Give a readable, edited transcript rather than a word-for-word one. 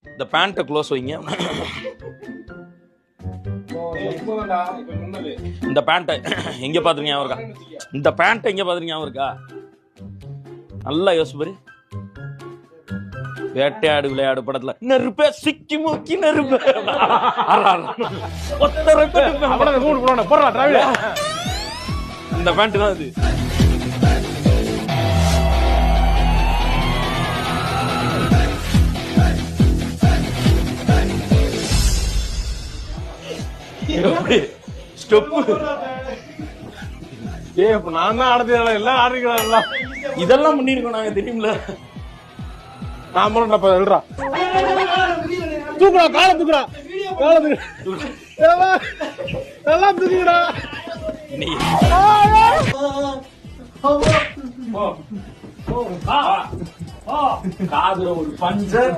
இந்த பேண்ட்டை க்ளோஸ் வைங்க. இந்த பேண்ட்டை எங்க பாத்துருங்க ஞாபகம் இருக்கா? இந்த பேண்ட்டை எங்க பாத்துருங்க ஞாபகம் இருக்கா? நல்லா யோசிச்சு பாரு. வேட்டையாடு விளையாடு படத்துல நெருப்பே சிக்கி மூக்கி நெருப்பு இந்த பேண்ட் தான் இது. நான் தான் ஆடுறேன் எல்லாம் ஆடுறீங்களா? இதெல்லாம் பண்ணிருக்கோம் நாங்க தெரியுமில்ல. நான் எழுறா தூக்குறா காலை தூக்குறா காலை நல்லா தூக்குறா. காதுல ஒரு பஞ்சர்